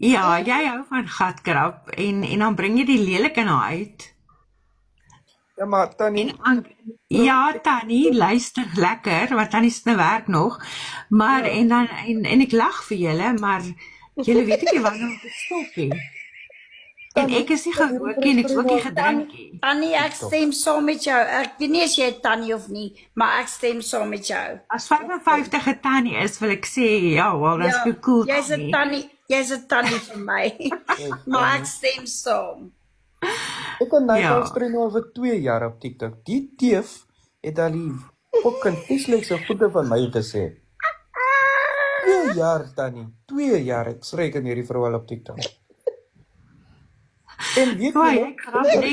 Ja, jy hou van gatkrap en dan bring jy die lelike na uit. Ja, maar Tannie, Ja, Tannie, luister lekker, want Tannie se werk nog. Maar en ek lag vir julle, maar julle weet nie wanneer om te stop nie. En ek is nie gerook nie en ek is ook nie gedrink nie. Tannie, ek stem saam met jou. Ek weet nie as jy 'n tannie of nie, maar ek stem saam met jou. As 55 'n tannie is, wil ek sê, ja, wel, dis cool. Jy's 'n tannie vir my. Maar ek stem saam. ek en Nigel stream nou vir 2 jaar op TikTok. Die teef het al die fucking vieslikste goede van my gesê. 2 jaar, Tannie. 2 jaar ek schrik in hierdie vrou al op TikTok. En weet jy, ek het er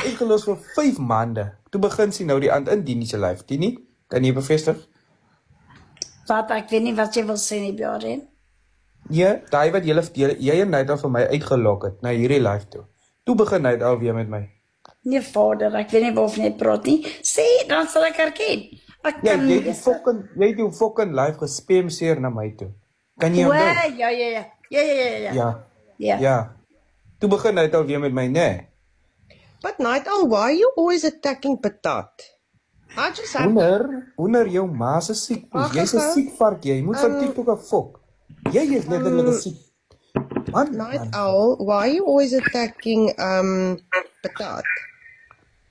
ingelos vir 5 maande. Toe begin sy nou die aand in Dini se live. Dini, kan jy bevestig? Wat, ek weet nie wat jy wil sê nie, Bjorn. Ja, daai wat jy en Nigel vir my uitgelok het na hierdie live toe. Toe begin Nigel weer met my. Nee, vader, ek weet nie waarof jy praat nie. Sê, dan sal ek herken. Ek Ja, kan jy het jou fucking live gespamseer na my toe. Kan jy onthou? Ja. Toe begin hy al weer met my, nee. But Nigel, why are you always attacking Patat? I just have... Hoender jou ma se siek. Jy's 'n siek vark, jy moet van TikTok af fok. Jy is letterlik 'n siek. Nigel, why are you always attacking Patat?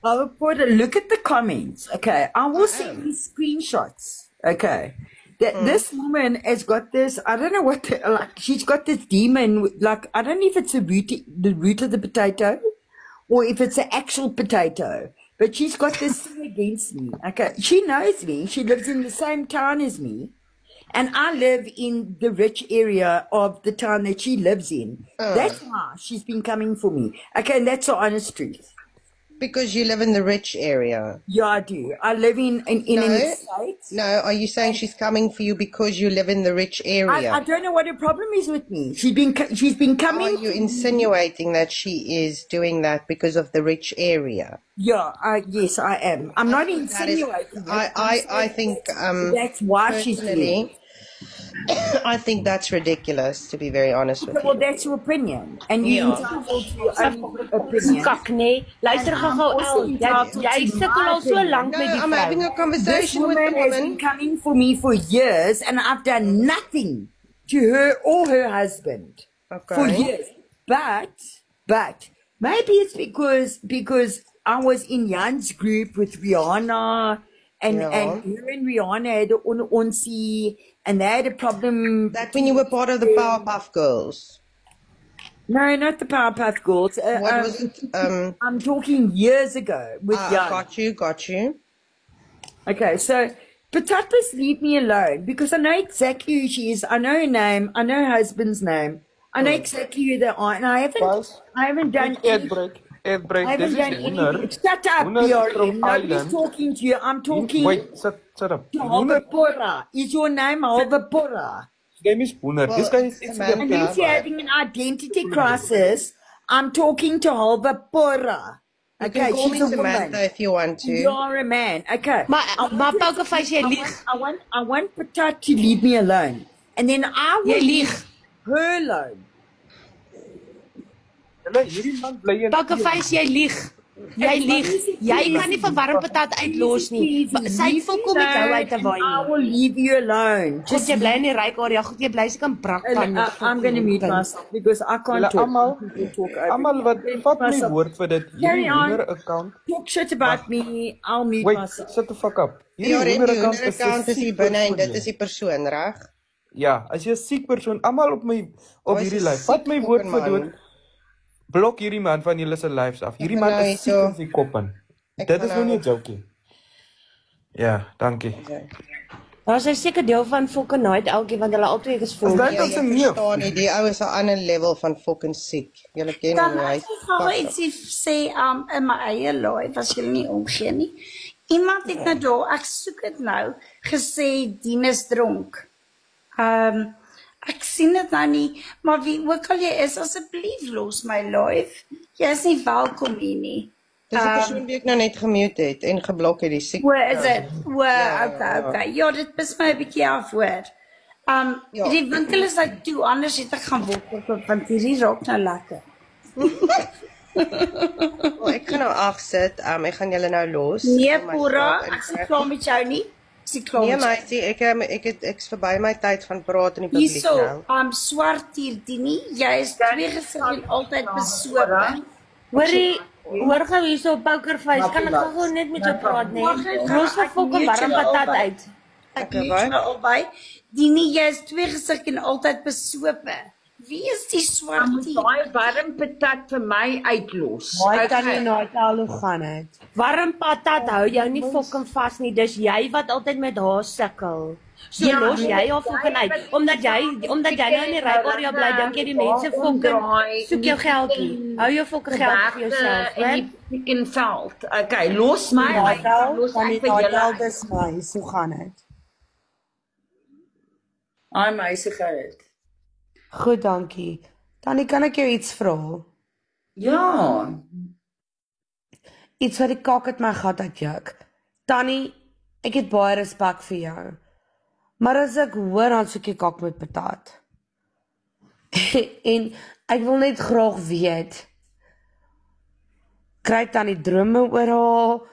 Oh, Porter, look at the comments. Okay, I will send you screenshots. Okay. This woman has got this, I don't know what, she's got this demon, like, I don't know if it's the root of the potato, or if it's the actual potato, but she's got this thing against me. Okay, she knows me, she lives in the same town as me, and I live in the rich area of the town that she lives in. That's why she's been coming for me. Okay, and that's the honest truth. Because you live in the rich area. Yeah, I do. I live in an estate. No, are you saying she's coming for you because you live in the rich area? I don't know what her problem is with me. She's been coming. Are you insinuating that she is doing that because of the rich area? Yeah, yes, I am. I'm not insinuating. I think that's why she's doing it. I think that's ridiculous, to be very honest with you. Well, that's your opinion. And you entitled to your own opinion. Kak, nee. Luister gou El. Jy sukkel al so lank met die I'm having a conversation with the woman. This woman has been coming for me for years, and I've done nothing to her or her husband for years. But maybe it's because I was in Jan's group with Rihanna, and her and Rihanna had an onsie, and they had a problem. That when you were part of the Powerpuff Girls? No, not the Powerpuff Girls. What was it? I'm talking years ago with Jan. Got you. Okay, so Patat, please leave me alone, because I know exactly who she is. I know her name. I know her husband's name. I know exactly who they are, and I haven't done anything. Shut up, BRM. Nobody's talking to you. I'm talking. Wait, shut up. Halvepora. Is your name Halvepora? His name is Hoender. This guy is Unless you're having an identity crisis, I'm talking to Halvepora. Okay, call she's me a Samantha woman. if you want to. You're a man. Okay. Maar Pokerface, jy lieg. I want Patat to leave me alone. And then I will leave her alone. Pokerface, jy lieg. Jy lieg. Jy kan nie verwarm Patat uitlos nie. Sy volkom met jou uit te waai. I will leave you alone. Just jy bly in die ryk area. Goed, jy bly se kan brak van. I'm going to mute myself because I can't talk. Almal wat vat my woord vir dit. Carry on. Account. Talk shit about me. I'll mute myself. Shut the fuck up. Hierdie account is hier binne en dit is die persoon, reg? Ja, as jy 'n siek persoon, almal op hierdie live. Vat my woord vir dood. Blok hierdie man van julle se lives af. Hierdie man is siek in sy kop in. Dit is nou nie 'n jokie. Ja, dankie. Daar's 'n seker deel van fucking night elke want hulle albei is vol. Dit is 'n neef. Die ou is 'n ander level van fucking siek. Julle ken hom, hy. Ek gaan ietsie sê in my eie live as julle nie omgee nie. Iemand het nou daar, ek soek dit nou, gesê Dienes dronk. Ek sien dit nou nie, maar wie ook al jy is, asseblief los my live. Jy is nie welkom hier nie. Dis die persoon wie ek nou net gemute het en geblok het, die siek. Is dit? Okay. Ja, dit is my 'n bietjie af hoor. Die winkel is uit toe, anders het ek gaan wok, want hierdie raak nou lekker. Ek gaan nou afsit, ek gaan julle nou los. Nee, Pora, ek is klaar met jou nie. Nee, meisie, ek's verby my tyd van praat in die publiek nou. Swart hier, Dini, jy is twee gesig en altyd besope. Hoor gou hierso Pokerface, kan ek gou net met jou praat nie? Los vir fucking warm patat uit. Ek weet nou albei. Dini, jy is twee gesig en altyd besope. Wie is die swartie? Daai warm patat vir my uitlos. Hy kan nie nooit al hoe gaan dit. Warm patat hou jou nie fucking vas nie. Dis jy wat altyd met haar sukkel. So los jy haar fucking uit. Omdat jy nou in die ryarea bly, dink jy die mense fucking soek jou geldjie. Hou jou fucking geld vir jouself, in die fucking veld. Okay, los my. Los ek vir julle. Dis my, so gaan dit. Ai my, so gaan dit. Goed, dankie. Tannie, kan ek jou iets vra? Ja. Iets wat die kak uit my gat uitjuk. Tannie, ek het baie respek vir jou. Maar as ek hoor, dan soek jy kak met patat. En ek wil net graag weet, kry Tannie drome oor haar?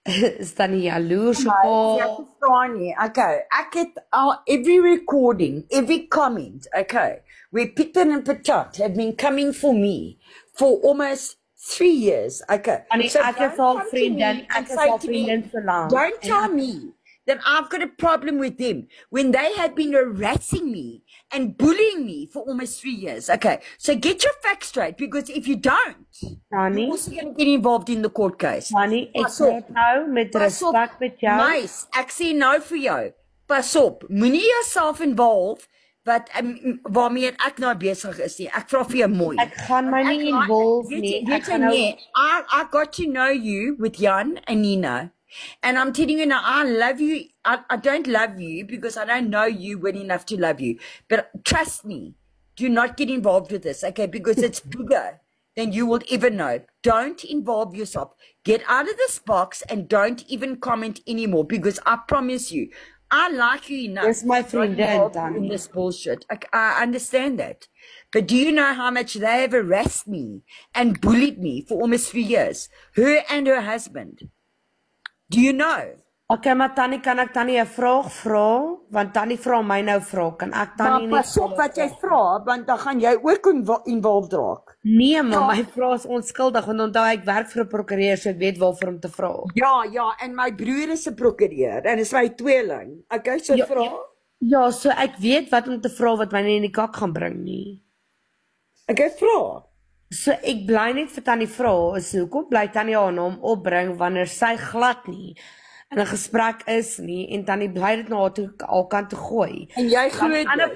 Is Tannie jaloers op haar? Ek verstaan nie. Okay, ek het al every recording, every comment, okay, where Pieter and Patat have been coming for me for almost 3 years. Okay. Tannie, so ek is al vriendin, so lank. Don't tell me that I've got a problem with them when they have been harassing me and bullying me for almost 3 years. Okay, so get your facts straight, because if you don't, Tannie, you're also going to get involved in the court case. Tannie, ek praat nou met respek met jou. Meis, ek sê nou vir jou, pas op, moenie jouself involve wat waarmee ek nou besig is nie. Ek vra vir jou mooi. Ek gaan my nie involve nie. Ek gaan nou I got to know you with Jan and Nina. And I'm telling you now, I love you. I don't love you because I don't know you well enough to love you. But trust me, do not get involved with this, okay? Because it's bigger than you will ever know. Don't involve yourself. Get out of this box and don't even comment anymore, because I promise you, I like you enough. Yes, my friend, in this bullshit. I understand that. But do you know how much they have harassed me and bullied me for almost 3 years? Her and her husband. Do you know? Okay, maar Tannie, kan ek Tannie 'n vraag vra? Want Tannie vra my nou vrae. Kan ek Tannie nie? Pas op wat jy vra, want dan gaan jy ook involved raak. Nee, maar my vraag is onskuldig, want onthou ek werk vir 'n prokureur, so ek weet waarvoor om te vra. Ja, en my broer is 'n prokureur en is my tweeling. Okay, so vra. Ja, so ek weet wat om te vra wat my nie in die kak gaan bring nie. Okay, vra. So ek bly net vir Tannie vra, is hoekom bly Tannie haar naam opbring wanneer sy glad nie in 'n gesprek is nie, en Tannie bly dit na haar toe al kan toe gooi. En jy glo dit. Ander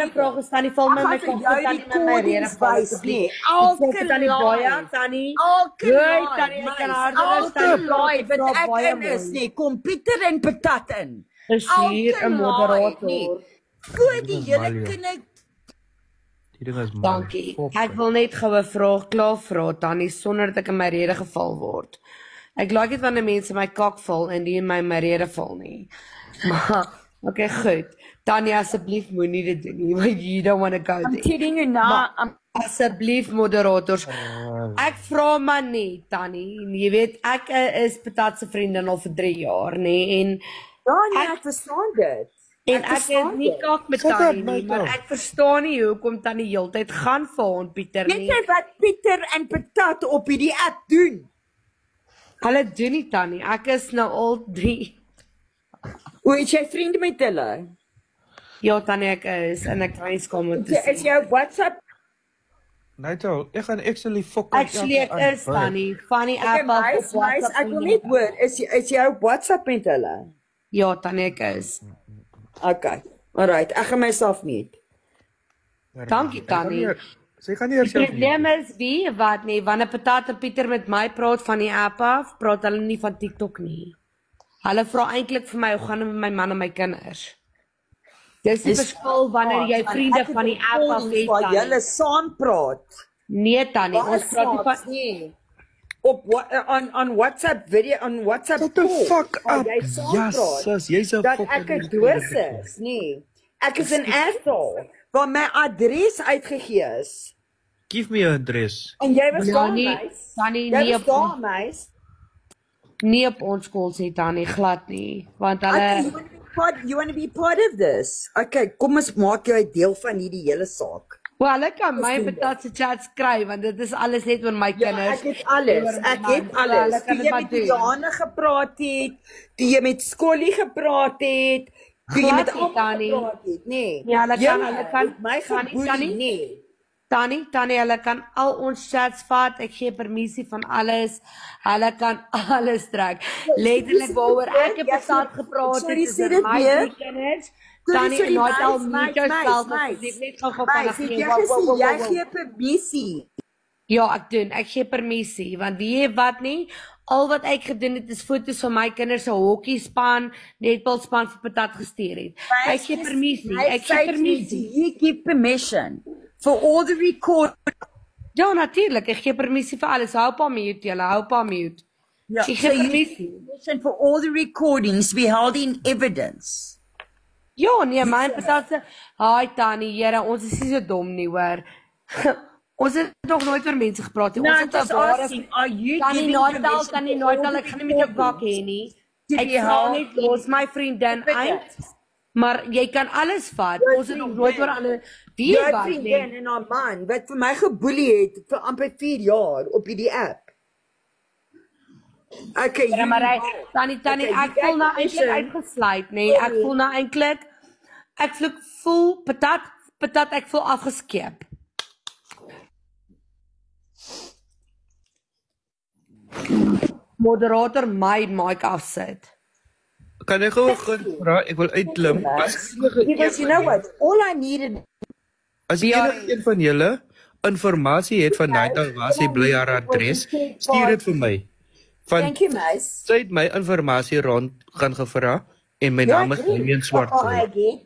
vraag is Tannie val my kop Tannie met my rede wys nie. Elke Tannie baie Tannie. Tannie kan harder want ek is nie kom Pieter en Patat in. Is hier 'n moderator. Voor die hele kinders. Dankie. Ek wil net gou 'n vraag klaar vra Tannie sonder dat ek in my rede geval word. Ek like dit wanneer mense my kak val en die in my rede val nie. Maar okay, goed. Tannie, asseblief moenie dit doen nie, want you don't want to go there. I'm telling you now. Asseblief moderators. Ek vra maar nie, Tannie. Jy weet ek is Patat se vriendin al vir 3 jaar, nê, en ek verstaan dit. En ek is nie kak met Tannie nie, maar ek verstaan nie hoekom Tannie heeltyd gaan vir hom Pieter nie. Weet jy wat Pieter en Patat op hierdie app doen? Hulle doen nie Tannie, ek is nou al 3. Hoe is jy vriende met hulle? Ja Tannie, ek is, en ek kan nie skaam om te sê. Is jou WhatsApp? Nigel, ek gaan actually fucking ek is Tannie, Fanny app op WhatsApp. Ek wil net hoor, is jy op WhatsApp met hulle? Ja Tannie, ek is. Okay, alright, ek gaan myself meet. Dankie Tannie. Sy gaan nie herself. Die probleem is wie wat nie, wanneer Patat en Pieter met my praat van die app af, praat hulle nie van TikTok nie. Hulle vra eintlik vir my hoe gaan dit met my man en my kinders. Dis die verskil wanneer jy vriende van die app af het. Waar julle saam praat. Nee Tannie, ons praat nie van on WhatsApp video, on WhatsApp call. Fuck up. Yes, jy's 'n fucking dat ek 'n dosis, nee. Ek is in Ethel, waar my adres uitgegee is. Give me your address. En jy was daar, nie, meis. Tannie, Jy nie was op, daar, meis. nie op ons skool nie, Tannie, glad nie. Want Okay, hulle, you want to be part of this? Okay, kom ons maak jou 'n deel van hierdie hele saak. wel, hulle kan my patat se chat skryf, want dit is alles net oor my Ja, kinders. ek het alles. Ek het alles. Hulle kan Toe dit jy maar met doen. Diana gepraat het, toe jy met Skollie gepraat het, toe jy Glad met nie, almal Tannie. gepraat het, nee. Ja, hulle kan, my Tannie, geboelie, nee. Tannie, hulle kan al ons chats vat, ek gee permissie van alles, hulle kan alles trek. Letterlik waaroor ek het patat gepraat het, is oor my drie kinders. Tannie, nooit al nie jouself, asseblief net gou vinnig Jy gee. gesê jy gee permissie. Ja, ek gee permissie, want weet jy wat nie, al wat ek gedoen het is foto's van my kinders se hokkiespan, netbalspan vir patat gestuur het. Ek gee permissie, ek gee permissie. You give permission for all the record. Ja, natuurlik, ek gee permissie vir alles. Hou pa mute, julle, hou pa mute. Ja, Ek gee permissie. permission for all the recordings we held in evidence. Ja, nee, my patat se, haai Tannie, Here, ons is nie so dom nie, hoor. Ons het nog nooit oor mense gepraat nie. Ons het just 'n ware asking, are you Tannie giving Natal, permission Tannie for all Natal, the ek gaan nie met jou bak hê nie. Did Ek you sal help net los my vriendin uit. Maar jy kan alles vat. Ons het nog nooit oor ander wie Jou wat vriendin nie. en haar man wat vir my geboelie het vir amper 4 jaar op hierdie app. Okay, Ja, maar Tannie, Okay, ek you voel nou get eintlik permission. uitgesluit, nee. Ek voel nou eintlik ek voel patat ek voel afgeskeep. Moderator my mic afsit. Kan ek gou vra? Ek wil uitklim. Because you know what? All I needed As een van julle inligting het van Natal waar sy bly, haar adres, stuur dit vir my. Van Thank you, Mice. sy het my inligting rond gaan gevra en my naam is Damien Swartkool.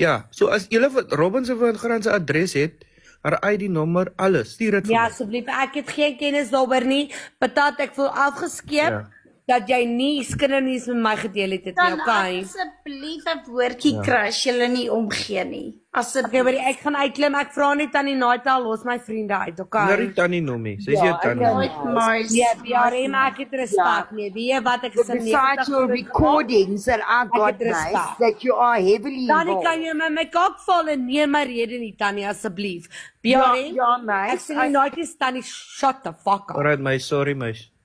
Ja, so as julle Robin se van Grant se adres het, haar ID nommer, alles, stuur dit vir Ja, my. asseblief, ek het geen kennis daaroor nie. Patat, ek voel afgeskeep Ja. dat jy nie skindernuus met my gedeel het nie, Kan okay? asseblief 'n woordjie kry as jy nie omgee nie. Okay, maar ek gaan uitklim. Ek vra net Tannie Natal, los my vriende uit, okay? Larry Tannie noem my. Sy sê Tannie. Nooit mais. Ja, BRM, ek het respek nie. Weet jy wat ek is in Besides your recordings that I got, het respect. Mice, that you are heavily Tannie, involved. kan jy my kak val en nie my rede nie, Tannie, asseblief. Ja, BRM, ja, meis. ek sê nie nooit eens Tannie, shut the fuck up. Alright, my sorry,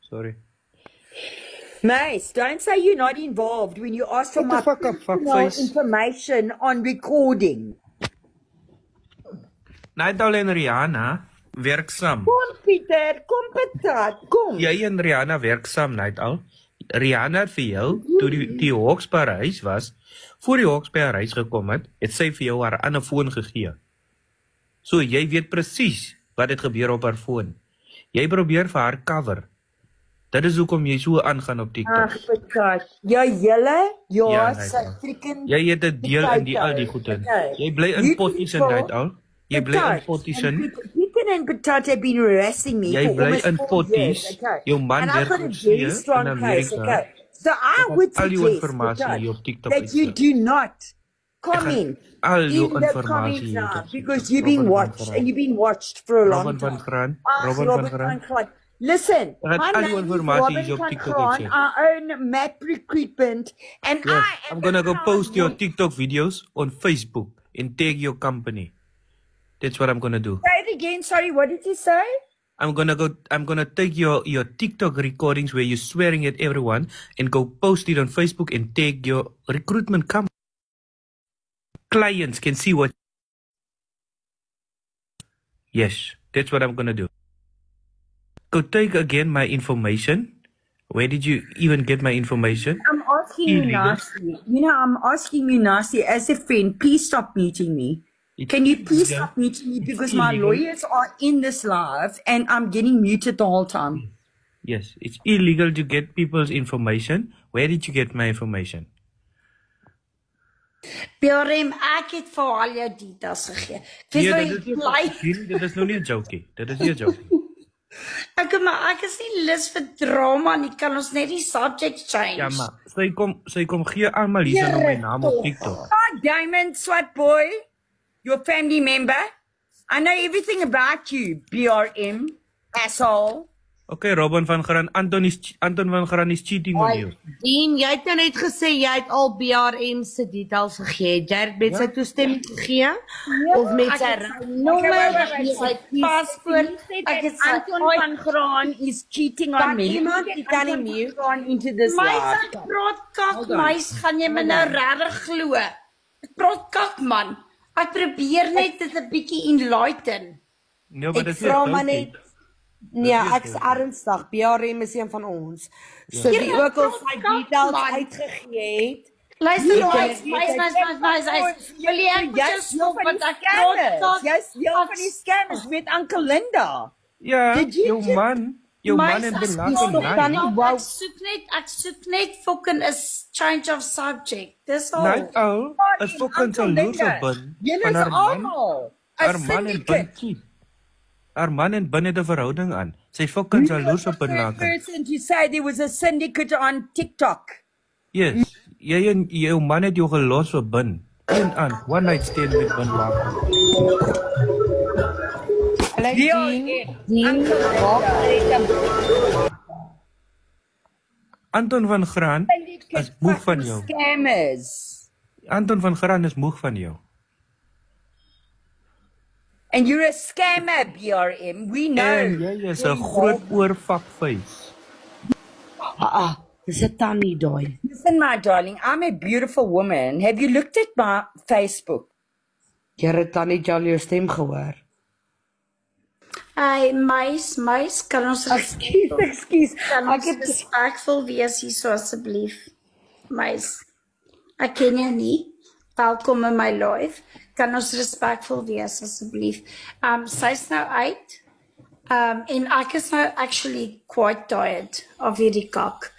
sorry. Mice, don't say you're not involved when you ask for Shut the my fuck up, personal fuckface. information on recording. Natal en Rihanna werk saam. Kom Pieter, kom patat, kom. Jy en Rihanna werk saam, Natal. Rihanna het vir jou, toe die Hawks by haar huis was, voor die Hawks by haar huis gekom het sy vir jou haar ander foon gegee. So jy weet presies wat het gebeur op haar foon. Jy probeer vir haar cover. Dit is hoekom jy so aangaan op TikTok. Ag, patat. Ja, julle, Ja, ja, nee, sy nee. freaking Jy het 'n deel in die al die goed in. Jy bly in potties in Natal. Jy bly in potties in. Pieter and Patat have been harassing me Jy for bly almost in 4 potties. years, okay. Jou man And I've werk got a goed very hier strong in case, Amerika. okay. So I Ek would het al jou suggest, informasie Patat, hier op TikTok that you uitsit. do not comment al jou in the informasie comments hier now op TikTok. because you've been Robin van watched Graan. and you've been watched for a long Robin van time. Graan. Ach, Robin van Graan. Listen, Ek het my al name jou is informasie Robin hier op van TikTok Graan. gezet. I own Map Recruitment and Yes, I am I'm gonna the go post your voice. TikTok videos on Facebook and tag your company. That's what I'm gonna do. Say it again, sorry, what did you say? I'm gonna take your TikTok recordings where you're swearing at everyone and go post it on Facebook and tag your recruitment company. Clients can see what. Yes, that's what I'm gonna do. Go take again my information. Where did you even get my information? I'm asking you Illegal. nicely. You know, I'm asking you nicely as a friend. Please stop muting me. It's Can you please illegal. stop muting me because It's my illegal. lawyers are in this live and I'm getting muted the whole time. Yes, it's illegal to get people's information. Where did you get my information? BRM, ek het vir al jou details gegee. Ek weet Nee, waar dit jy is nie bly. dit is nou nie 'n jokie. Dit is nie 'n jokie. Ek is nie lus vir drama nie. Kan ons net die subject change? Ja, maar sy kom gee almal hier nou my naam op TikTok. God Diamond Swat Boy, your family member. I know everything about you, BRM, asshole. Okay, Robin van Graan, Anton van Graan is cheating on you. Dean, jy het nou net gesê jy het al BRM se details gegee. Jy het met sy toestemming gegee of met sy paspoort. Anton van Graan is cheating on me. Iemand die kan nie mute on into this live. My praatkak, meis, gaan jy my nou regtig glo? Praatkak man. Ek probeer net dit 'n bietjie enlighten. Nee, maar dit is vra maar net. Nee, ek's ernstig. BRM is een van ons. So wie ook al sy details uitgegee het. Luister, meis. Wil jy just stop wat ek praatkak? Jy's deel van die scammers met Uncle Linda. Ja, jou man en belangrik. Ek soek net fucking 'n change of subject. Dis al. Net al, is fucking jaloerse bin. Julle is almal. Haar man en bin cheat. Haar man en bin het 'n verhouding aan. Sy fucking jaloers op bin laat. Person to say there was a syndicate on TikTok. Yes, jy en jou man het jou gelos op bin. Een aan, one night stand met bin laat. Anton van Graan is moeg van jou. Scammers. Anton van Graan is moeg van jou. And you're a scammer, BRM. We know. En jy is 'n groot oorfakface. Dis 'n tannie daai. Listen, my darling, I'm a beautiful woman. Have you looked at my Facebook? Jy het tannie jou stem gehoor. Hey, meis, kan ons Excuse. Kan ons respectful wees hier so asseblief? Meis, ek ken jou nie. Welkom in my life. Kan ons respectful wees asseblief? Sy's nou uit. En ek is nou actually quite tired of hierdie kak.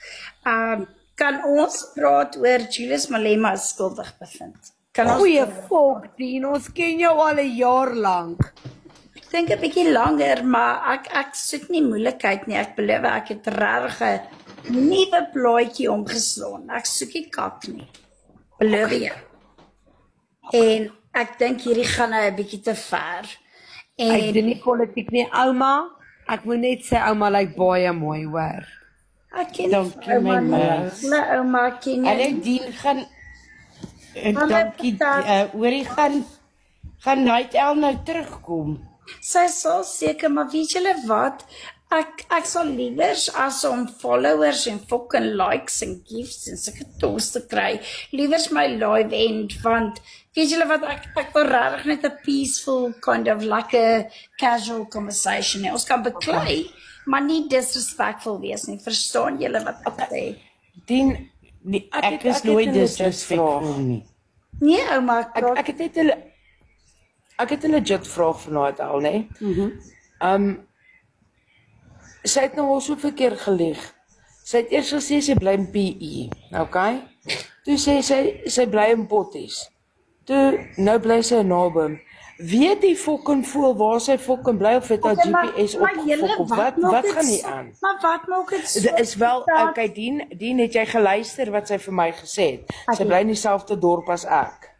Kan ons praat oor Julius Malema skuldig bevind? Kan ons Goeie volk, Dien, ons ken jou al 'n jaar lank. Ek dink 'n bietjie langer, maar ek soek nie moeilikheid nie. Ek beloof ek het regtig 'n nuwe plaatjie omgeslaan. Ek soek nie kak nie. Beloof jy. En ek dink hierdie gaan nou 'n bietjie te ver. En Ek doen nie politiek nie, ouma. Ek moet net sê ouma lyk baie mooi, hoor. ek ken Dankie, my meis. my ouma ken jy. Hulle dien gaan dankie oorie gaan Night El nou terugkom. Sy sal seker, maar weet julle wat? Ek sal liewers as om followers en fucking likes en gifts en sulke tos te kry, liewers my live end, want weet julle wat, ek wil regtig net 'n peaceful kind of like a casual conversation. Ons kan beklei, maar nie disrespectful wees nie. Verstaan julle wat ek sê? Dien, ek is nooit disrespectful nie. Nee, ouma, Ek het 'n legit vraag vanaand al, né? Sy het nou al soveel keer gelieg. Sy het eers gesê sy bly in PE, okay? Toe sê sy bly in Potties. Toe nou bly sy in Naboom. Weet die fucking voel waar sy fucking bly of het haar GPS opgefok of wat gaan nie aan? Maar wat maak dit so? Dit is wel, okay, Dien, het jy geluister wat sy vir my gesê het? Sy bly in dieselfde dorp as ek.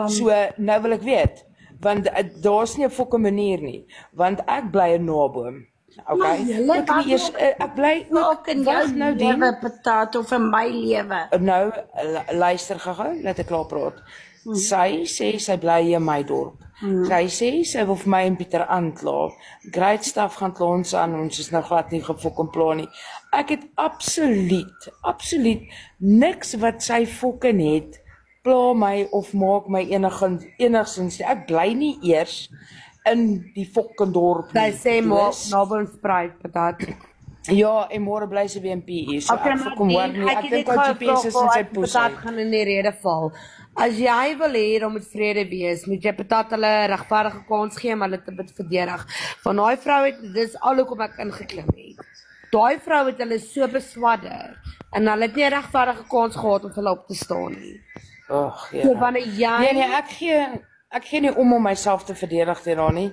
So, nou wil ek weet, want daar's nie 'n fucking manier nie, want ek bly in Naboom. Okay, ek bly ook in jou lewe patat of in my lewe. Nou, luister gou, laat ek klaar praat. Sy sê sy bly in my dorp. Sy sê sy wil vir my en Pieter aankla. Great stuff gaan kla ons aan, ons is nou glad nie gefokken plan nie. Ek het absoluut niks wat sy fucking het, pla my of maak my enigstens. Ek bly nie eers in die fucking dorp nie. Sy sê maar Naboom Spruit patat. Ja, en môre bly sy weer in PE. So ek fucking hoor nie. Ek dink haar GPS is in sy poes. Patat gaan in die rede val. As jy wil hê om met vrede wees, moet jy patat hulle regverdige kans gee om hulle te verdedig. Van daai vrou het, dis al hoekom ek ingeklim het. Daai vrou het hulle so beswadder en hulle het nie 'n regverdige kans gehad om hulle op te staan nie. Ag ja. So wanneer jy Nee, Ek gee nie om myself te verdedig teen haar nie.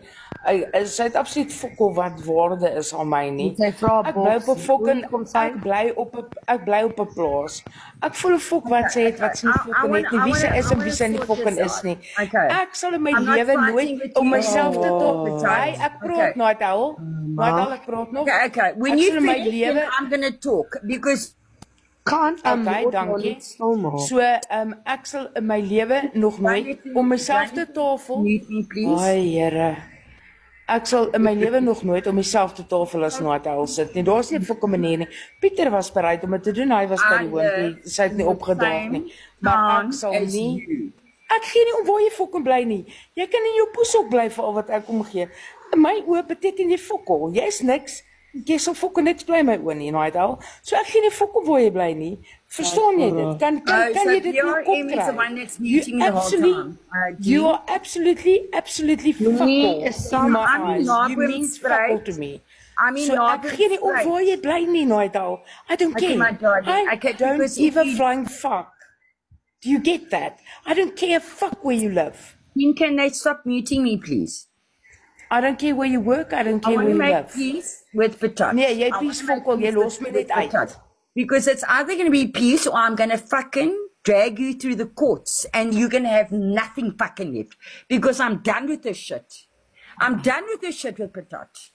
Sy het absoluut fokol wat waarde is aan my nie. Sy vra Ek bly op 'n fucking ek bly op 'n plaas. Ek voel 'n fok wat sy het wat sy nie fucking het nie. Wie sy is en wie sy nie fucking is nie. Ek sal in my lewe nooit om myself te tot. Ek praat nooit al. Maar ek praat nog. Okay. When you finish, I'm going to talk because Can't okay, dankie. So, ek sal in my lewe nog nooit om myself te tafel. Ai, Here. Ek sal in my lewe nog nooit om myself te tafel as Natal sit nie. Daar's nie 'n fucking manier nie. Pieter was bereid om dit te doen. Hy was by die hoompie. Sy het nie opgedaag nie. Maar ek sal nie. Ek gee nie om waar jy fucking bly nie. Jy kan in jou poesok bly vir al wat ek omgee. In my oë beteken jy fokol. Jy's niks. Jy sal fucking niks bly my oë nie, Natal. So ek gee nie fucking waar jy bly nie. Verstaan jy dit? Kan jy dit nie kry? You are absolutely fuckle. You mean fuckle to me. So ek gee nie om waar jy bly nie, Natal. I don't care. I don't even flying fuck. Do you get that? I don't care fuck where you live. Can they stop muting me, please? I don't care where you work, I don't care where you live. I want to make peace with Patat. Nee, jy peace fokol, jy los my net uit. Because it's either going to be peace or I'm going to fucking drag you through the courts and you're going to have nothing fucking left. Because I'm done with this shit. I'm done with this shit with Patat.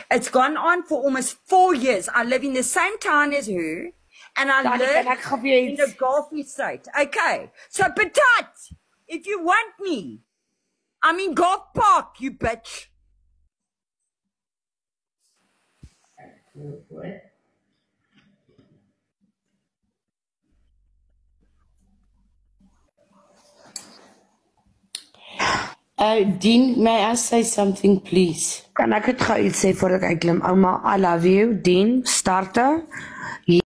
It's gone on for almost 4 years. I live in the same town as her and I live in the Gulf Estate. Okay, so Patat, if you want me, I'm in Golf Park, you bitch. Dean, may I say something, please? Kan ek het gou iets sê voordat ek klim? Ouma, I love you. Dean, starter.